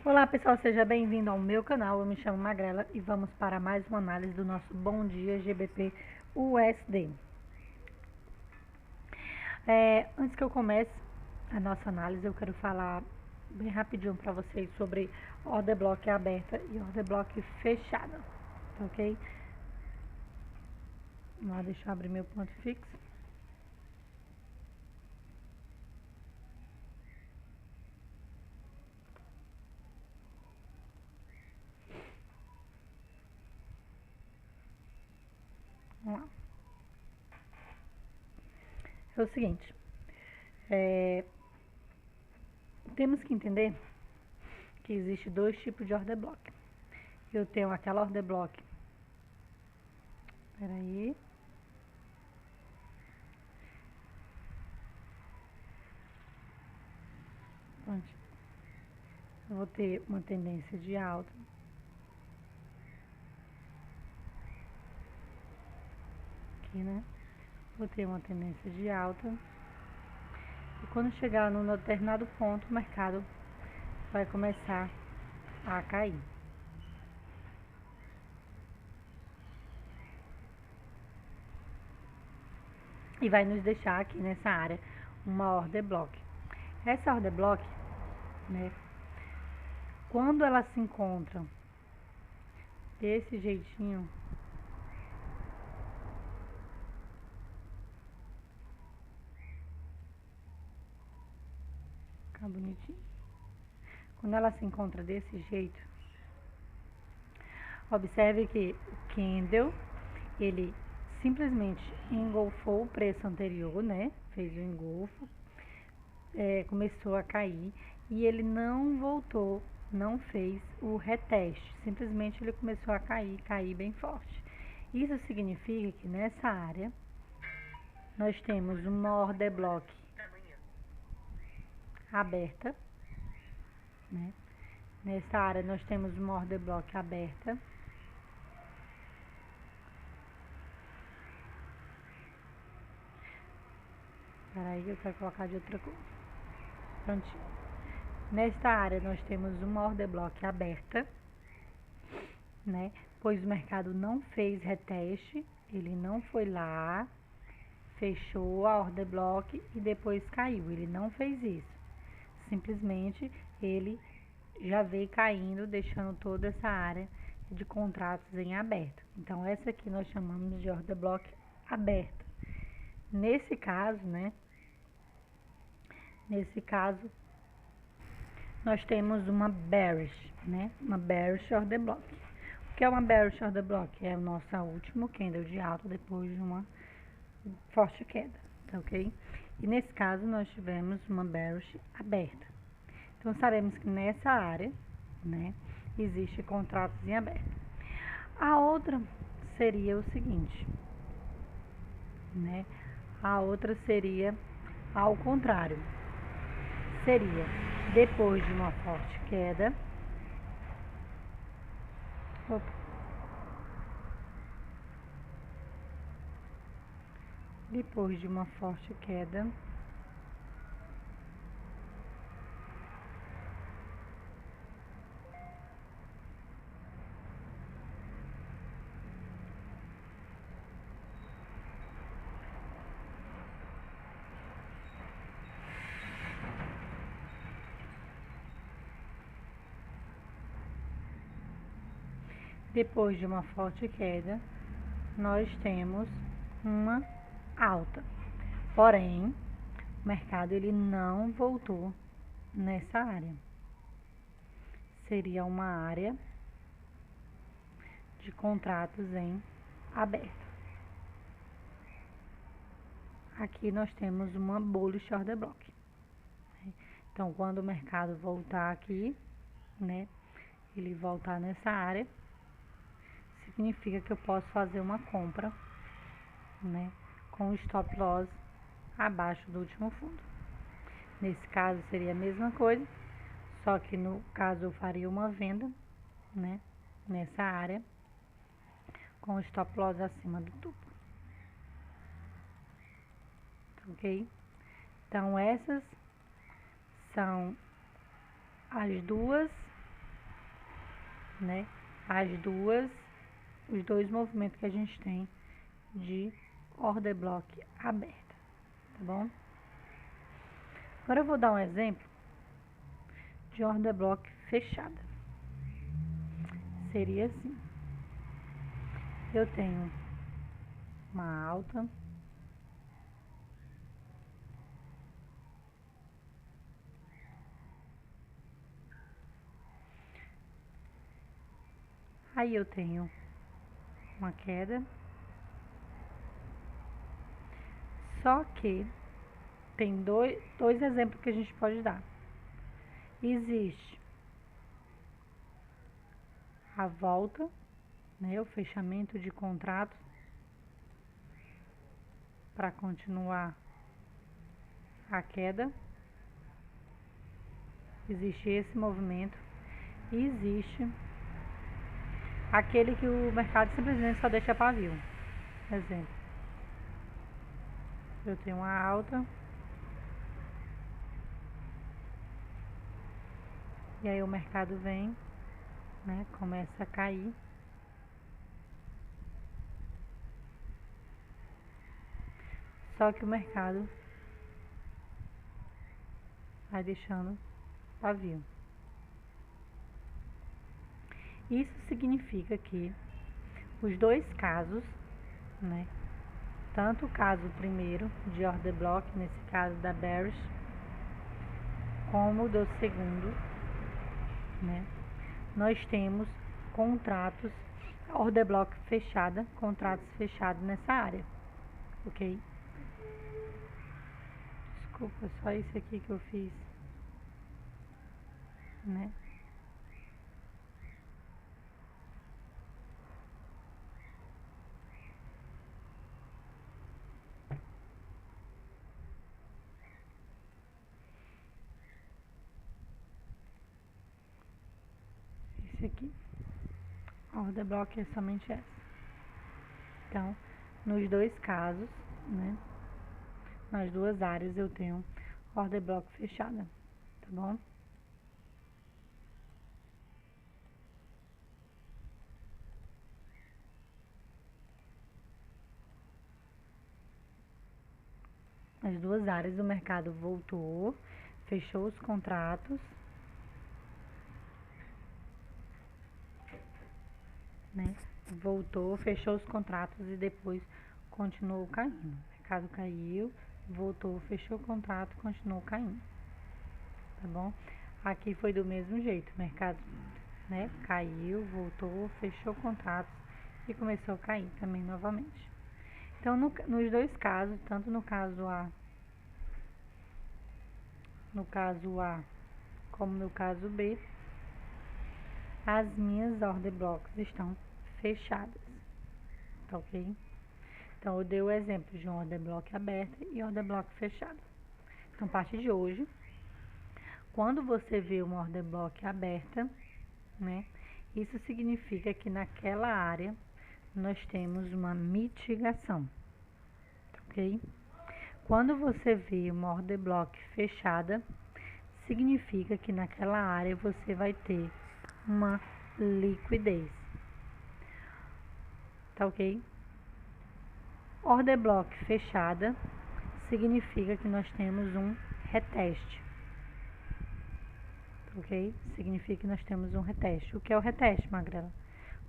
Olá pessoal, seja bem-vindo ao meu canal, eu me chamo Magrela e vamos para mais uma análise do nosso Bom Dia GBP USD. Antes que eu comece a nossa análise, eu quero falar bem rapidinho para vocês sobre order block aberta e order block fechada, tá ok? Vamos lá, deixa eu abrir meu ponto fixo. Vamos lá. É o seguinte, temos que entender que existe dois tipos de order block. Eu tenho aquela order block, peraí, eu vou ter uma tendência de alta, aqui, né? Vou ter uma tendência de alta. E quando chegar num determinado ponto, o mercado vai começar a cair. E vai nos deixar aqui nessa área uma order block. Essa order block, né? Quando ela se encontra desse jeitinho, fica bonitinho. Quando ela se encontra desse jeito, observe que o candle, ele simplesmente engolfou o preço anterior, né? Fez o engolfo, começou a cair e ele não voltou, não fez o reteste, simplesmente ele começou a cair bem forte. Isso significa que nessa área nós temos uma order block aberta, né? Nessa área nós temos uma order block aberta. Peraí, eu quero colocar de outra cor. Prontinho. Nesta área nós temos uma order block aberta, né? Pois o mercado não fez reteste, ele não foi lá, fechou a order block e depois caiu. Ele não fez isso. Simplesmente ele já veio caindo, deixando toda essa área de contratos em aberto. Então essa aqui nós chamamos de order block aberta. Nesse caso, né? Nesse caso, nós temos uma bearish, né? Uma bearish order block. O que é uma bearish order block? É o nosso último candle de alta depois de uma forte queda, tá ok? E nesse caso nós tivemos uma bearish aberta. Então sabemos que nessa área, né, existe contratos em aberto. A outra seria o seguinte, né? A outra seria ao contrário. Seria depois de uma forte queda. Depois de uma forte queda, nós temos uma alta. Porém, o mercado ele não voltou nessa área. Seria uma área de contratos em aberto. Aqui nós temos uma bullish order block. Então, quando o mercado voltar aqui, né, ele voltar nessa área, significa que eu posso fazer uma compra, né, com o stop loss abaixo do último fundo. Nesse caso seria a mesma coisa, só que no caso eu faria uma venda, né, nessa área, com o stop loss acima do topo. Ok? Então essas são as duas né, os dois movimentos que a gente tem de order block aberta, tá bom? Agora eu vou dar um exemplo de order block fechada. Seria assim: eu tenho uma alta, aí eu tenho uma queda, só que tem dois exemplos que a gente pode dar. Existe a volta, né, o fechamento de contrato para continuar a queda. Existe esse movimento e existe aquele que o mercado simplesmente só deixa pavio. Exemplo, eu tenho uma alta e aí o mercado vem, né, começa a cair, só que o mercado vai deixando pavio. Isso significa que os dois casos, né, tanto o caso primeiro de order block, nesse caso da bearish, como do segundo, né, nós temos contratos, order block fechada, contratos fechados nessa área, ok? Desculpa, só isso aqui que eu fiz, né? Esse aqui, a order block é somente essa. Então, nos dois casos, né, nas duas áreas eu tenho order block fechada, tá bom? As duas áreas do mercado voltou, fechou os contratos, né? Voltou, fechou os contratos e depois continuou caindo. O mercado caiu, voltou, fechou o contrato, continuou caindo, tá bom? Aqui foi do mesmo jeito, o mercado, né, caiu, voltou, fechou o contrato e começou a cair também novamente. Então, nos dois casos, tanto no caso A como no caso B, as minhas order blocks estão fechadas, tá ok? Então, eu dei o exemplo de order block aberta e order block fechada. Então, a partir de hoje, quando você vê uma order block aberta, né, isso significa que naquela área nós temos uma mitigação, ok? Quando você vê uma order block fechada, significa que naquela área você vai ter uma liquidez, tá ok? Order block fechada significa que nós temos um reteste, ok? Significa que nós temos um reteste. O que é o reteste, Magrela?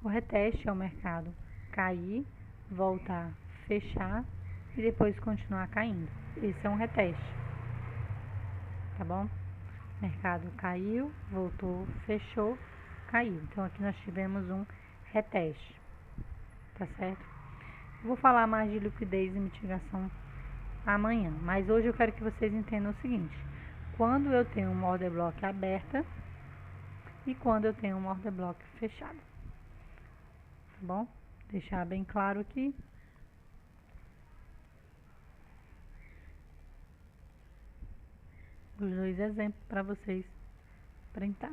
O reteste é o mercado cair, voltar, fechar e depois continuar caindo. Esse é um reteste, tá bom? O mercado caiu, voltou, fechou, caiu. Então aqui nós tivemos um reteste, tá certo? Vou falar mais de liquidez e mitigação amanhã, mas hoje eu quero que vocês entendam o seguinte: quando eu tenho uma order block aberta e quando eu tenho uma order block fechada, tá bom? Deixar bem claro aqui. Os dois exemplos para vocês printar.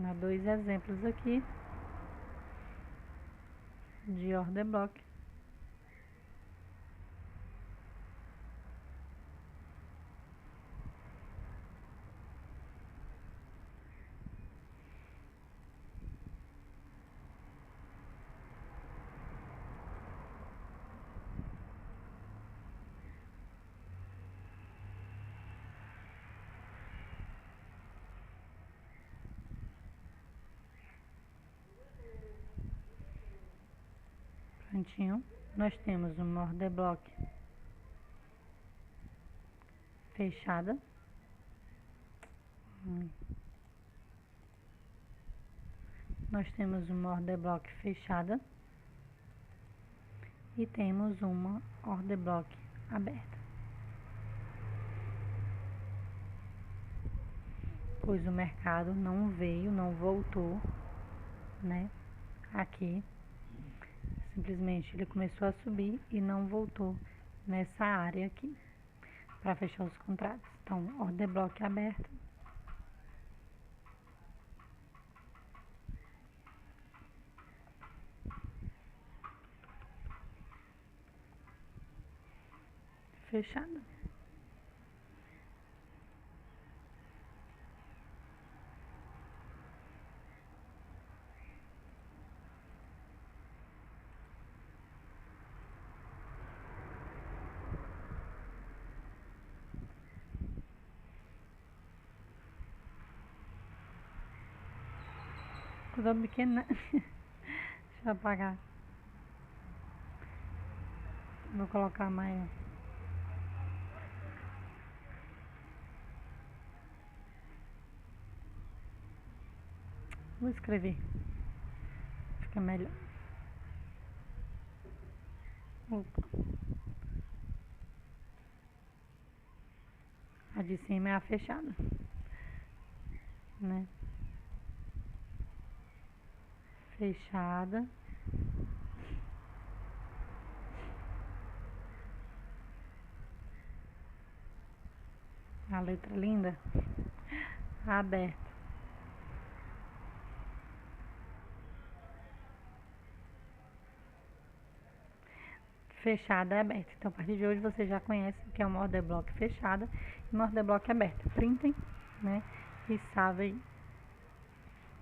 Há dois exemplos aqui de order block cantinho, nós temos uma order block fechada. Nós temos uma order block fechada e temos uma order block aberta. Pois o mercado não veio, não voltou, né? Aqui, simplesmente ele começou a subir e não voltou nessa área aqui para fechar os contratos. Então, order block aberta. Fechada. Tudo pequena. Deixa eu apagar. Vou colocar maior. Vou escrever. Fica melhor. Opa. A de cima é a fechada, né? Fechada. A letra linda. Aberta. Fechada e aberta. Então, a partir de hoje, você já conhece o que é uma order block fechada e uma order block aberta. Printem, né? E sabem.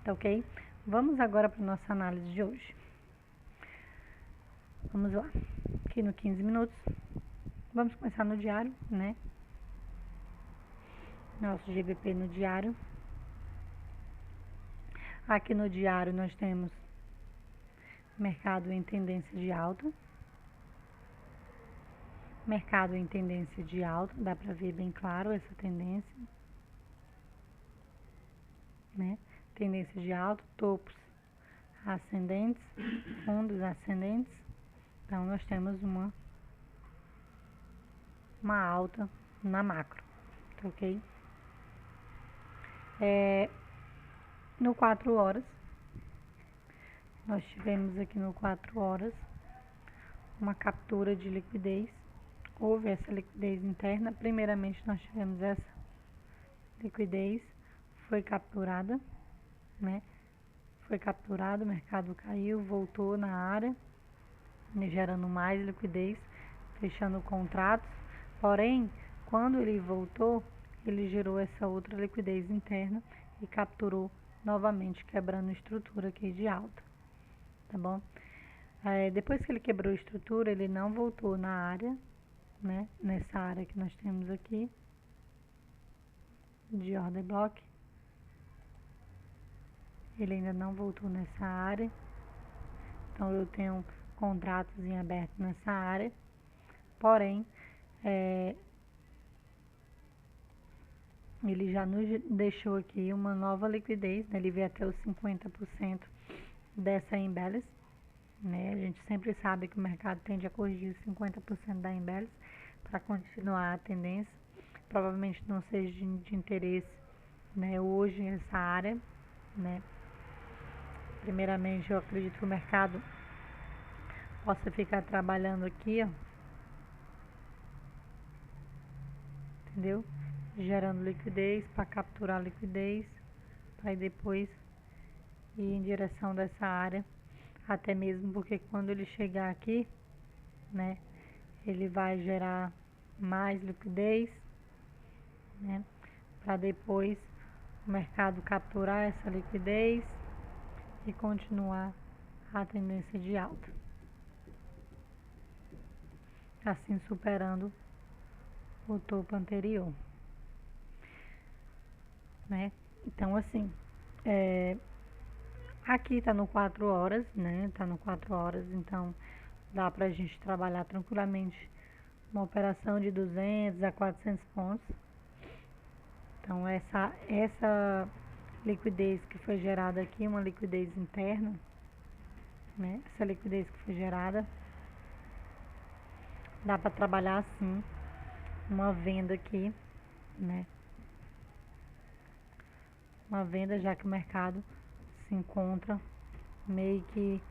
Tá ok? Vamos agora para nossa análise de hoje. Vamos lá. Aqui no 15 minutos. Vamos começar no diário, né? Nosso GBP no diário. Aqui no diário nós temos mercado em tendência de alta. Mercado em tendência de alta, dá para ver bem claro essa tendência, né? Tendência de alta, topos ascendentes, fundos ascendentes. Então, nós temos uma alta na macro, tá ok? No 4 horas, nós tivemos aqui no 4 horas uma captura de liquidez. Houve essa liquidez interna. Primeiramente, nós tivemos essa liquidez, foi capturada, né? Foi capturado, o mercado caiu, voltou na área, gerando mais liquidez, fechando contratos. Porém, quando ele voltou, ele gerou essa outra liquidez interna e capturou novamente, quebrando a estrutura aqui de alta, tá bom? Depois que ele quebrou a estrutura, ele não voltou na área, né? Nessa área que nós temos aqui de order block, ele ainda não voltou nessa área. Então eu tenho contratos em aberto nessa área, porém ele já nos deixou aqui uma nova liquidez, né? Ele veio até os 50% dessa imbalance, né? A gente sempre sabe que o mercado tende a corrigir 50% da imbalance para continuar a tendência. Provavelmente não seja de interesse, né, hoje essa área, né? Primeiramente, eu acredito que o mercado possa ficar trabalhando aqui, ó, entendeu? Gerando liquidez para capturar liquidez, para depois ir em direção dessa área, até mesmo porque quando ele chegar aqui, né, ele vai gerar mais liquidez, né, para depois o mercado capturar essa liquidez e continuar a tendência de alta, assim superando o topo anterior, né? Então, assim, aqui tá no 4 horas, né? Tá no 4 horas, então Dá pra gente trabalhar tranquilamente uma operação de 200 a 400 pontos. Então essa liquidez que foi gerada aqui, uma liquidez interna, né? Essa liquidez que foi gerada, dá para trabalhar assim, uma venda aqui, né? Uma venda, já que o mercado se encontra meio que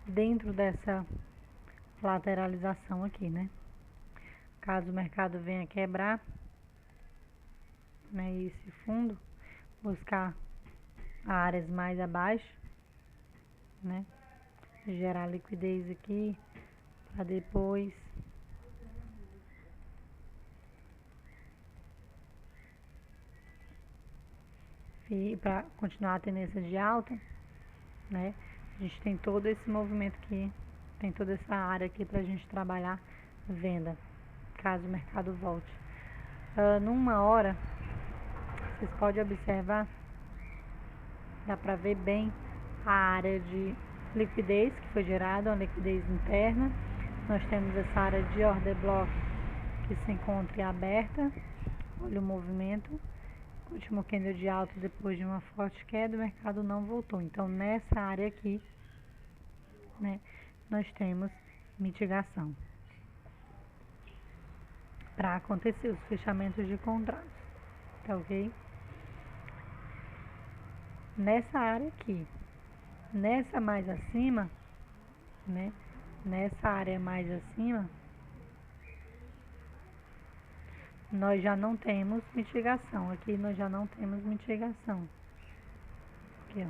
dentro dessa lateralização aqui, né? Caso o mercado venha quebrar, né, esse fundo, buscar áreas mais abaixo, né? Gerar liquidez aqui para depois para continuar a tendência de alta, né? A gente tem todo esse movimento aqui, tem toda essa área aqui para a gente trabalhar venda, caso o mercado volte. Numa hora, vocês podem observar, dá para ver bem a área de liquidez que foi gerada, uma liquidez interna. Nós temos essa área de order block que se encontra aberta. Olha o movimento. Último candle de alta depois de uma forte queda, o mercado não voltou. Então, nessa área aqui, né, nós temos mitigação para acontecer os fechamentos de contratos, tá ok? Nessa área aqui, nessa mais acima, né, nessa área mais acima, nós já não temos mitigação. Aqui nós já não temos mitigação. Aqui, ó.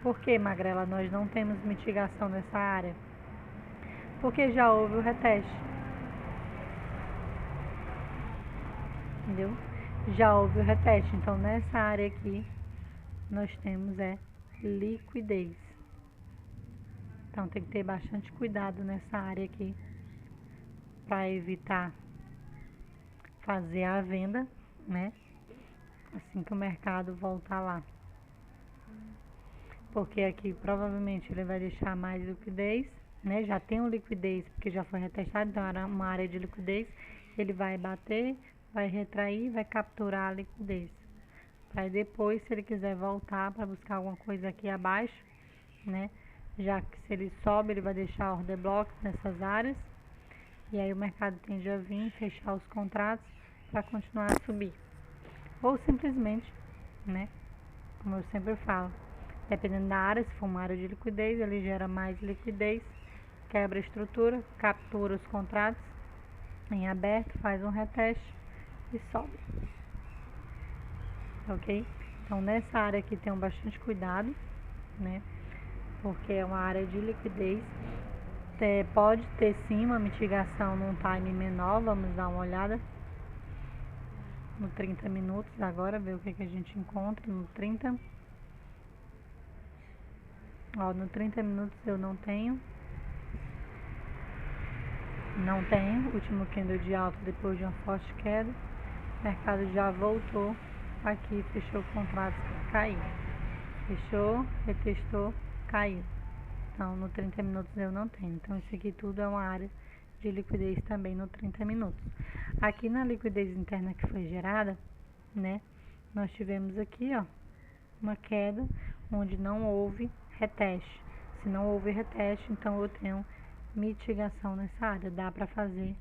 Por que, Magrela, nós não temos mitigação nessa área? Porque já houve o reteste. Entendeu? Já houve o reteste. Então, nessa área aqui, nós temos liquidez. Então, tem que ter bastante cuidado nessa área aqui para evitar fazer a venda, né? Assim que o mercado voltar lá. Porque aqui provavelmente ele vai deixar mais liquidez, né? Já tem liquidez porque já foi retestado, então era uma área de liquidez. Ele vai bater, vai retrair, vai capturar a liquidez. Para depois, se ele quiser voltar para buscar alguma coisa aqui abaixo, né? Já que se ele sobe, ele vai deixar order blocks nessas áreas. E aí o mercado tende a vir, fechar os contratos para continuar a subir. Ou simplesmente, né? Como eu sempre falo, dependendo da área, se for uma área de liquidez, ele gera mais liquidez, quebra a estrutura, captura os contratos em aberto, faz um reteste e sobe. Ok? Então nessa área aqui tenham bastante cuidado, né? Porque é uma área de liquidez. Pode ter sim uma mitigação num time menor, vamos dar uma olhada no 30 minutos agora, ver o que a gente encontra no 30. Ó, no 30 minutos eu não tenho, último candle de alta depois de uma forte queda, o mercado já voltou aqui, fechou contratos que caiu, fechou, retestou, caiu. Então no 30 minutos eu não tenho, então isso aqui tudo é uma área de liquidez também no 30 minutos. Aqui na liquidez interna que foi gerada, né, nós tivemos aqui, ó, uma queda onde não houve reteste. Se não houve reteste, então eu tenho mitigação nessa área. Dá para fazer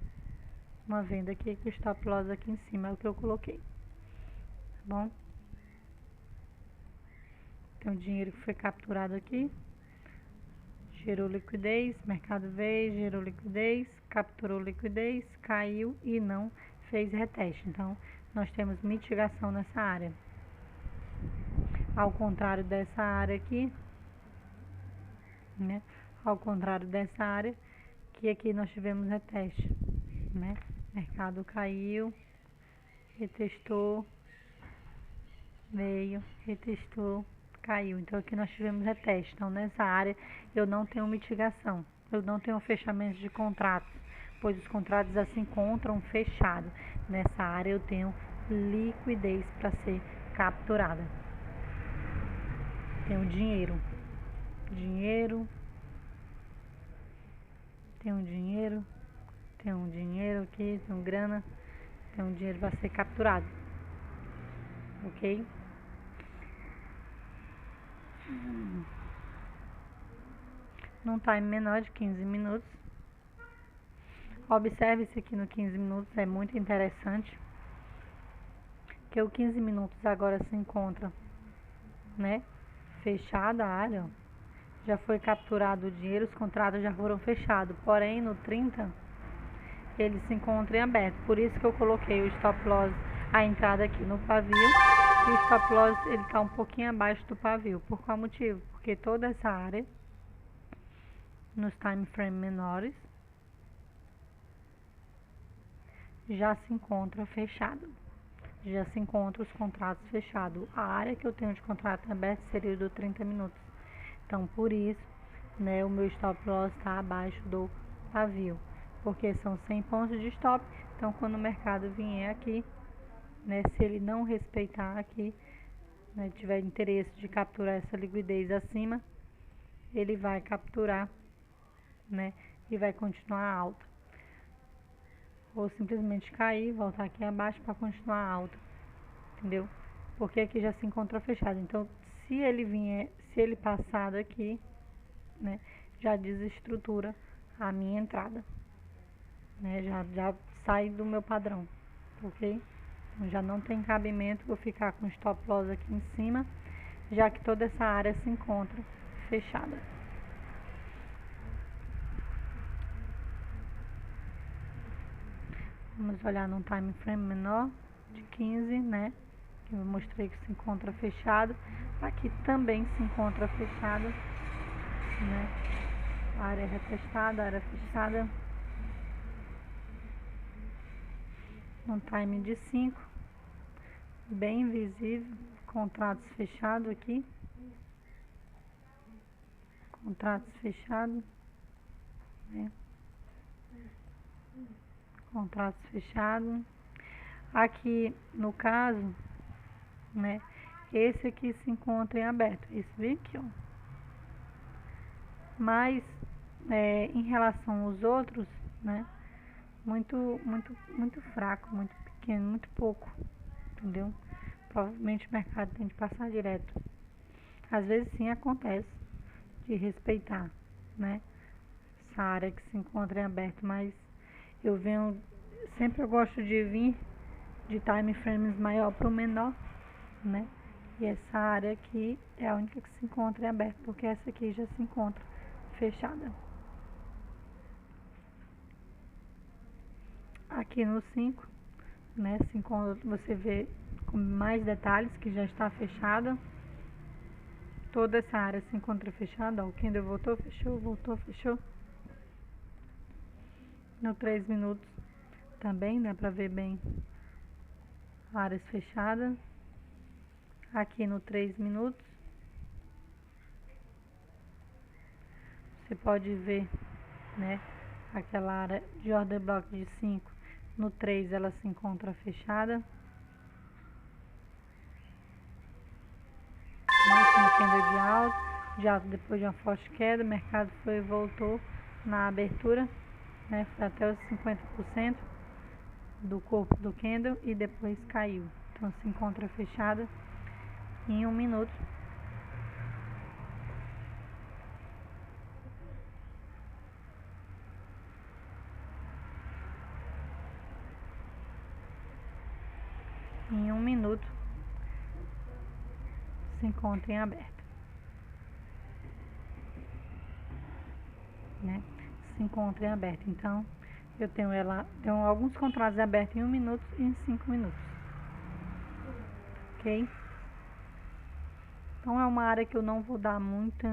uma venda aqui com o stop loss aqui em cima, é o que eu coloquei. Tá bom? Tem o dinheiro que foi capturado aqui. Gerou liquidez, mercado veio, gerou liquidez, capturou liquidez, caiu e não fez reteste. Então, nós temos mitigação nessa área. Ao contrário dessa área aqui, né? Ao contrário dessa área, que aqui nós tivemos reteste, né? Mercado caiu, retestou, veio, retestou, caiu. Então aqui nós tivemos reteste. Então nessa área eu não tenho mitigação, eu não tenho fechamento de contratos, pois os contratos já se encontram fechados. Nessa área eu tenho liquidez para ser capturada. Tenho dinheiro, tem um dinheiro aqui, tem um grana, tem um dinheiro para ser capturado, ok? Num time menor de 15 minutos. Observe isso aqui no 15 minutos, é muito interessante, que o 15 minutos agora se encontra, né, fechada a área, ó. Já foi capturado o dinheiro, os contratos já foram fechados, porém no 30 ele se encontra em aberto, por isso que eu coloquei o stop loss, a entrada aqui no pavio, e o stop loss ele está um pouquinho abaixo do pavio. Por qual motivo? Porque toda essa área, nos time frames menores, já se encontra fechado, já se encontra os contratos fechados. A área que eu tenho de contrato aberto seria do 30 minutos, então por isso, né, o meu stop loss está abaixo do pavio, porque são 100 pontos de stop. Então quando o mercado vier aqui, né, se ele não respeitar aqui, né, tiver interesse de capturar essa liquidez acima, ele vai capturar, né, e vai continuar alta, ou simplesmente cair, voltar aqui abaixo para continuar alta, entendeu? Porque aqui já se encontra fechado. Então se ele vier, se ele passar daqui, né, já desestrutura a minha entrada, né, já sai do meu padrão, ok? Então, já não tem cabimento eu ficar com stop loss aqui em cima, já que toda essa área se encontra fechada. Vamos olhar num time frame menor de 15, né, que eu mostrei que se encontra fechado. Aqui também se encontra fechado, né, área retestada, área fechada. Um time de 5, bem visível, contratos fechados aqui, contratos fechados, né, contratos fechados. Aqui no caso, né, esse aqui se encontra em aberto, esse vem aqui, ó. Mas em relação aos outros, né, muito fraco, muito pequeno, muito pouco, entendeu? Provavelmente o mercado tem que passar direto. Às vezes sim acontece de respeitar, né, essa área que se encontra em aberto, mas sempre eu gosto de vir de time frames maior para o menor, né? E essa área aqui é a única que se encontra em aberto, porque essa aqui já se encontra fechada. Aqui no 5, né, você vê com mais detalhes que já está fechada. Toda essa área se encontra fechada, ó, o candle voltou, fechou, voltou, fechou. No 3 minutos também dá pra ver bem áreas fechadas. Aqui no 3 minutos você pode ver, né, aquela área de order block de 5, no 3 ela se encontra fechada. No candle de alta depois de uma forte queda, o mercado foi e voltou na abertura, né, foi até os 50% do corpo do candle e depois caiu. Então se encontra fechada em 1 minuto. Em 1 minuto se encontra em aberto, né? Se encontra em aberto. Então eu tenho alguns contratos abertos em 1 minuto e em 5 minutos, ok? Então é uma área que eu não vou dar muita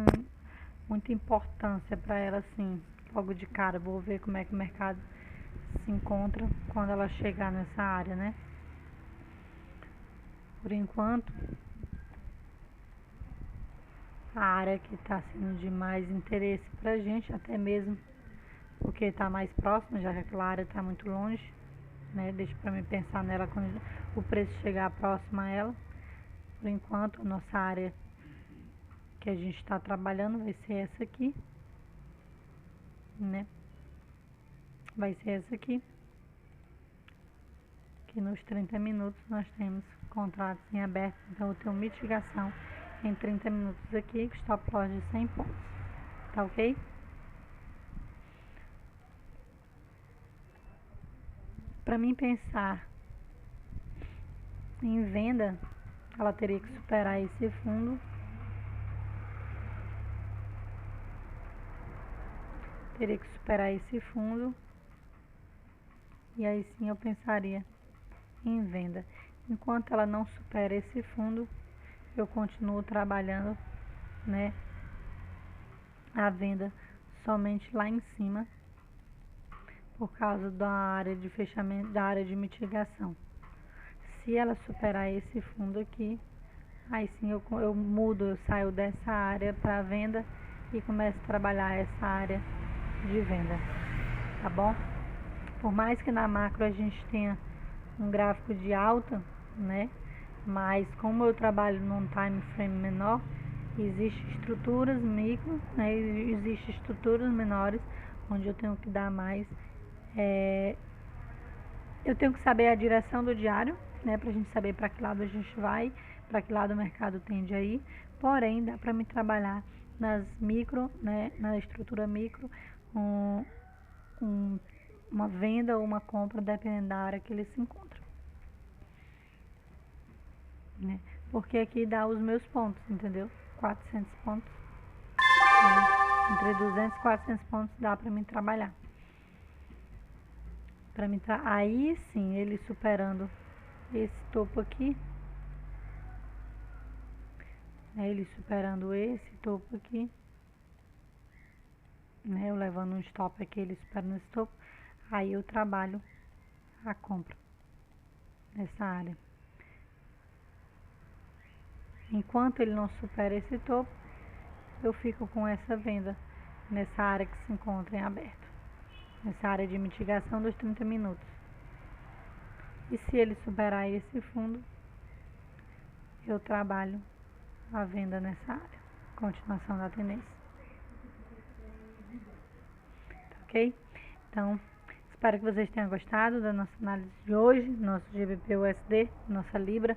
importância para ela assim, logo de cara. Vou ver como é que o mercado se encontra quando ela chegar nessa área, né? Por enquanto, a área que está sendo de mais interesse pra gente, até mesmo porque está mais próxima, já que aquela área está muito longe, né? Deixa para mim pensar nela quando o preço chegar próximo a ela. Por enquanto, a nossa área que a gente está trabalhando vai ser essa aqui, né? vai ser essa aqui. Que nos 30 minutos nós temos contratos em aberto, então eu tenho mitigação em 30 minutos aqui, que stop loss de 100 pontos, tá ok? Para mim pensar em venda, ela teria que superar esse fundo, e aí sim eu pensaria em venda. Enquanto ela não supera esse fundo, eu continuo trabalhando, né, a venda somente lá em cima, por causa da área de fechamento, da área de mitigação. Se ela superar esse fundo aqui, aí sim eu mudo, eu saio dessa área para venda e começo a trabalhar essa área de venda, tá bom? Por mais que na macro a gente tenha um gráfico de alta, né? Mas como eu trabalho num time frame menor, existem estruturas micro, né? Existem estruturas menores, onde eu tenho que dar mais. Eu tenho que saber a direção do diário, né? Pra gente saber para que lado a gente vai, para que lado o mercado tende a ir. Porém, dá para me trabalhar nas micro, né? Na estrutura micro, uma venda ou uma compra, dependendo da área que ele se encontra, né? Porque aqui dá os meus pontos, entendeu? 400 pontos, né? Entre 200 e 400 pontos dá para mim trabalhar. Aí sim, ele superando esse topo aqui, né? Ele superando esse topo aqui, né? Eu levando um stop aqui, ele superando esse topo, aí eu trabalho a compra nessa área. Enquanto ele não supera esse topo, eu fico com essa venda nessa área que se encontra em aberto, nessa área de mitigação dos 30 minutos. E se ele superar esse fundo, eu trabalho a venda nessa área, continuação da tendência. Tá ok? Então, espero que vocês tenham gostado da nossa análise de hoje, nosso GBP-USD, nossa Libra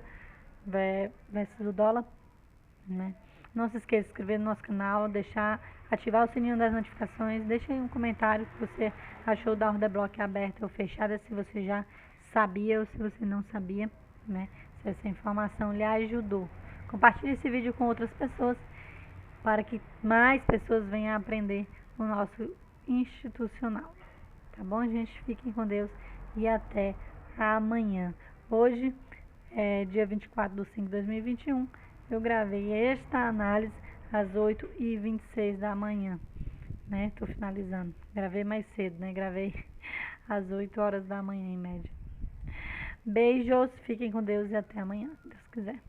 versus o dólar, né? Não se esqueça de se inscrever no nosso canal, ativar o sininho das notificações, deixe aí um comentário se você achou da Order Block aberta ou fechada, se você já sabia ou se você não sabia, né? Se essa informação lhe ajudou. Compartilhe esse vídeo com outras pessoas para que mais pessoas venham a aprender o nosso institucional. Tá bom, gente? Fiquem com Deus e até amanhã. Hoje é dia 24 de 5 de 2021. Eu gravei esta análise às 8h26 da manhã, né? Tô finalizando. Gravei mais cedo, né? Gravei às 8 horas da manhã, em média. Beijos, fiquem com Deus e até amanhã, se Deus quiser.